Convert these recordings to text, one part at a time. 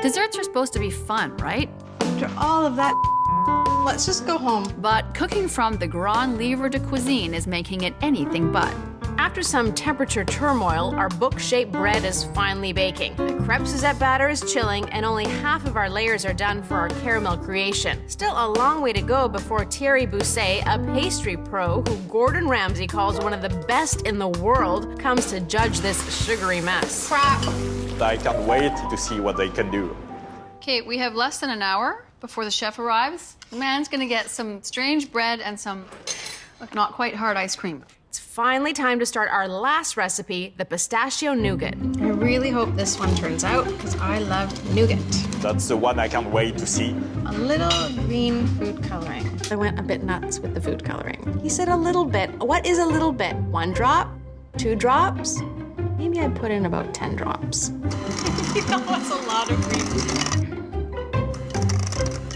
Desserts are supposed to be fun, right? After all of that, let's just go home. But cooking from the Grand Livre du Cuisine is making it anything but. After some temperature turmoil, our book-shaped bread is finally baking. The crepe Suzette batter is chilling, and only half of our layers are done for our caramel creation. Still a long way to go before Thierry Busset, a pastry pro who Gordon Ramsay calls one of the best in the world, comes to judge this sugary mess. Crap. I can't wait to see what they can do. Okay, we have less than an hour before the chef arrives. The man's gonna get some strange bread and some not quite hard ice cream. It's finally time to start our last recipe, the pistachio nougat. I really hope this one turns out, because I love nougat. That's the one I can't wait to see. A little green food coloring. I went a bit nuts with the food coloring. He said a little bit. What is a little bit? 1 drop? 2 drops? Maybe I'd put in about 10 drops. That's a lot of green.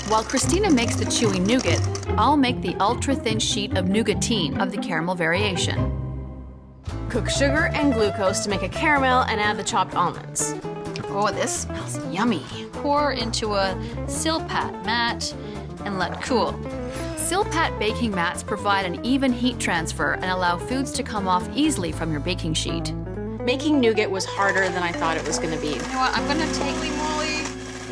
While Kristina makes the chewy nougat, I'll make the ultra-thin sheet of nougatine of the caramel variation. Cook sugar and glucose to make a caramel and add the chopped almonds. Oh, this smells yummy. Pour into a Silpat mat and let cool. Silpat baking mats provide an even heat transfer and allow foods to come off easily from your baking sheet. Making nougat was harder than I thought it was gonna be. You know what, I'm gonna take Molly.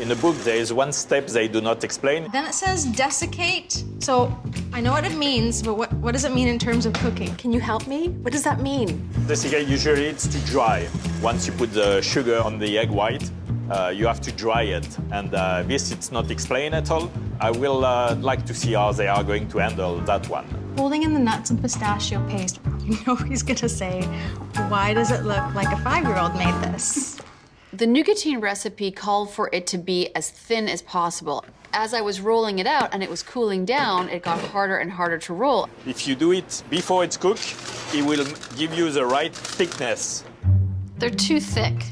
In the book, there is one step they do not explain. Then it says desiccate. So I know what it means, but what does it mean in terms of cooking? Can you help me? What does that mean? Desiccate, usually it's to dry. Once you put the sugar on the egg white, you have to dry it. And this, it's not explained at all. I will like to see how they are going to handle that one. Holding in the nuts and pistachio paste, you know he's gonna say, why does it look like a 5-year-old made this? The nougatine recipe called for it to be as thin as possible. As I was rolling it out and it was cooling down, it got harder and harder to roll. If you do it before it's cooked, it will give you the right thickness. They're too thick.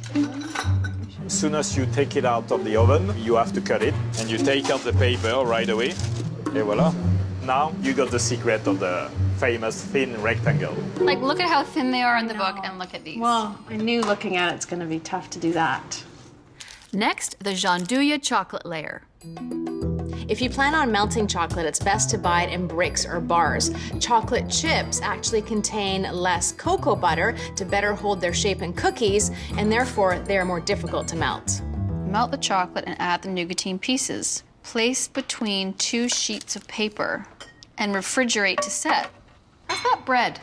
As soon as you take it out of the oven, you have to cut it, and you take out the paper right away. Et voila. Now you got the secret of the famous thin rectangle. Like, look at how thin they are in the book, and look at these. Well, I knew looking at it's gonna be tough to do that. Next, the gianduja chocolate layer. If you plan on melting chocolate, it's best to buy it in bricks or bars. Chocolate chips actually contain less cocoa butter to better hold their shape in cookies, and therefore they are more difficult to melt. Melt the chocolate and add the nougatine pieces. Place between 2 sheets of paper and refrigerate to set. How's that bread?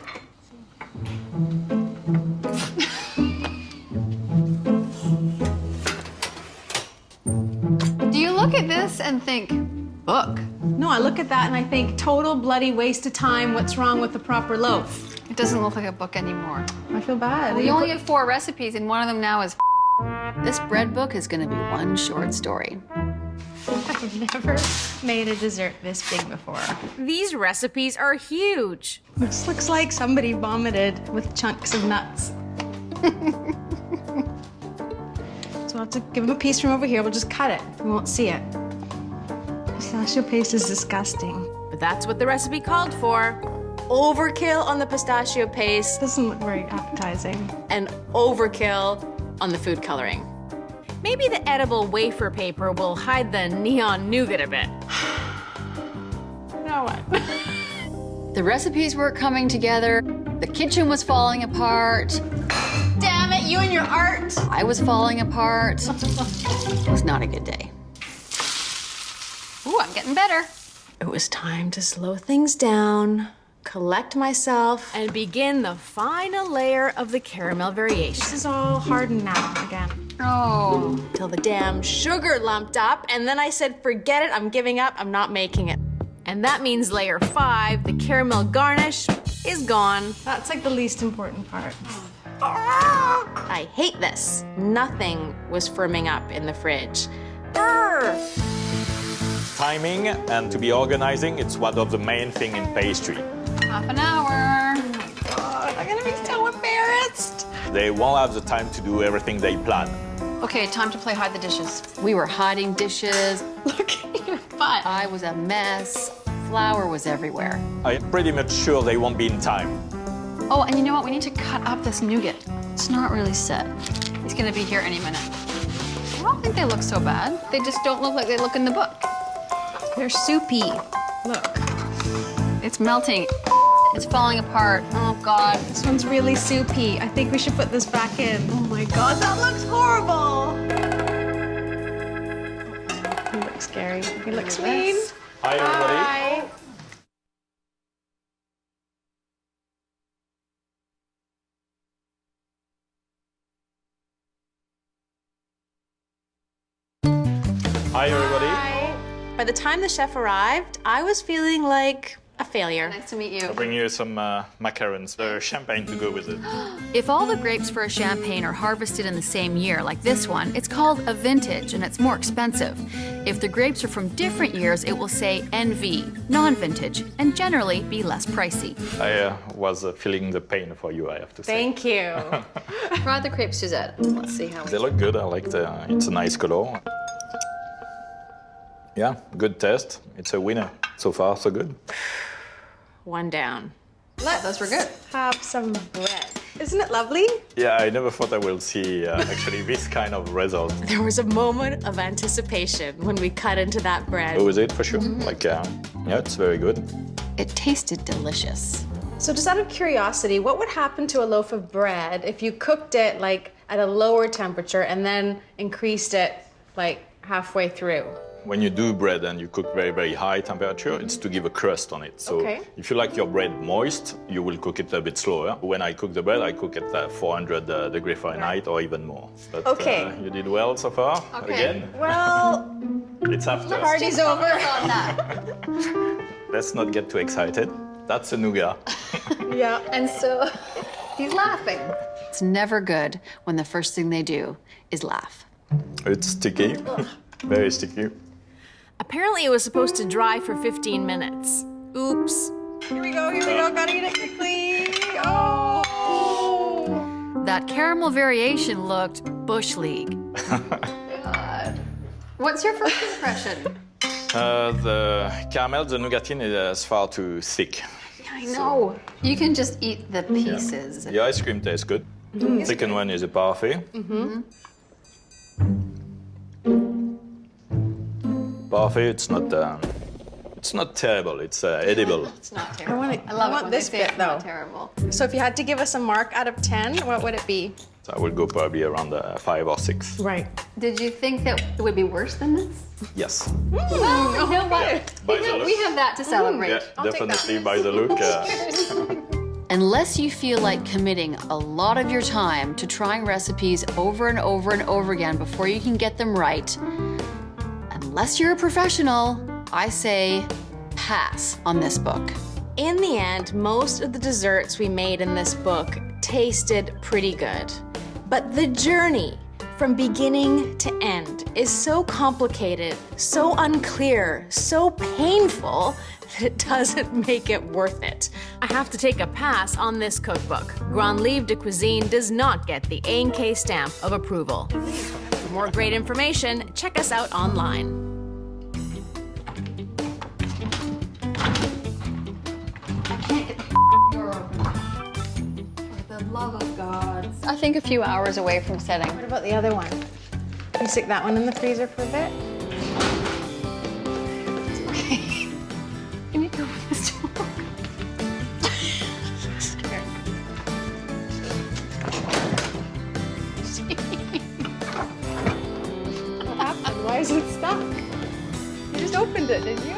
Do you look at this and think, book? No, I look at that and I think, total bloody waste of time. What's wrong with the proper loaf? It doesn't look like a book anymore. I feel bad. We only have 4 recipes, and one of them now is This bread book is gonna be one short story. I've never made a dessert this big before. These recipes are huge. This looks like somebody vomited with chunks of nuts. So I'll have to give him a piece from over here. We'll just cut it. We won't see it. Pistachio paste is disgusting. But that's what the recipe called for. Overkill on the pistachio paste Doesn't look very appetizing. and overkill on the food coloring. Maybe the edible wafer paper will hide the neon nougat a bit. Now what? The recipes weren't coming together. The kitchen was falling apart. Damn it, you and your art! I was falling apart. It was not a good day. Ooh, I'm getting better. It was time to slow things down, collect myself, and begin the final layer of the caramel variation. This is all hardened now again. Oh. Till the damn sugar lumped up, and then I said, forget it, I'm giving up, I'm not making it. And that means layer 5, the caramel garnish, is gone. That's like the least important part. I hate this. Nothing was firming up in the fridge. Brr. Timing and to be organizing, it's one of the main things in pastry. Half an hour. God, I'm gonna be so embarrassed. They won't have the time to do everything they plan. Okay, time to play hide the dishes. We were hiding dishes. Look at your butt. I was a mess. Flour was everywhere. I'm pretty much sure they won't be in time. Oh, and you know what? We need to cut up this nougat. It's not really set. He's gonna be here any minute. I don't think they look so bad. They just don't look like they look in the book. They're soupy. Look. It's melting. It's falling apart. Oh, God. This one's really soupy. I think we should put this back in. Oh my God, that looks horrible. He looks scary. He looks mean. Hi, everybody. Hi. Hi, everybody. Hi. By the time the chef arrived, I was feeling like a failure. Nice to meet you. I'll bring you some macarons, the champagne to go with it. If all the grapes for a champagne are harvested in the same year, like this one, it's called a vintage and it's more expensive. If the grapes are from different years, it will say NV, non-vintage, and generally be less pricey. I was feeling the pain for you, I have to say. Thank you. Try the crepes, Suzette. Let's see how They look good. I like it's a nice color. Yeah, good taste. It's a winner. So far, so good. One down. Those were good. Have some bread. Isn't it lovely? Yeah, I never thought I will see actually this kind of result. There was a moment of anticipation when we cut into that bread. What was it for sure? Like, yeah, it's very good. It tasted delicious. So just out of curiosity, what would happen to a loaf of bread if you cooked it like at a lower temperature and then increased it like halfway through? When you do bread and you cook very, very high temperature, it's to give a crust on it. So Okay. if you like your bread moist, you will cook it a bit slower. When I cook the bread, I cook at 400 degrees Fahrenheit or even more. But Okay. You did well so far. Okay. Again, Well, it's after. party's over. On that. Let's not get too excited. That's a nougat. Yeah. And so he's laughing. It's never good when the first thing they do is laugh. It's sticky, very sticky. Apparently it was supposed to dry for 15 minutes. Oops. Here we go, gotta eat it quickly. Oh! That caramel variation looked Bush League. God. What's your first impression? The caramel, the nougatine is far too thick. I know. You can just eat the pieces. The ice cream tastes good. The second one is a parfait. Parfait, it's not terrible. It's edible. It's not terrible. I love want it when this they say bit, it's not though. terrible. So if you had to give us a mark out of 10, what would it be? So I will go probably around 5 or 6. Right. Did you think that it would be worse than this? Yes. Well, you know what? By the look. We have that to celebrate. Yeah, definitely by the look. Unless you feel like committing a lot of your time to trying recipes over and over and over again before you can get them right, unless you're a professional, I say pass on this book. In the end, most of the desserts we made in this book tasted pretty good. But the journey from beginning to end is so complicated, so unclear, so painful that it doesn't make it worth it. I have to take a pass on this cookbook. Grand Livre du Cuisine does not get the A&K stamp of approval. For more great information, check us out online. For the love of God. I think a few hours away from setting. What about the other one? Can you stick that one in the freezer for a bit? Okay. Can you go with this too? What happened? Why is it stuck? You just opened it, didn't you?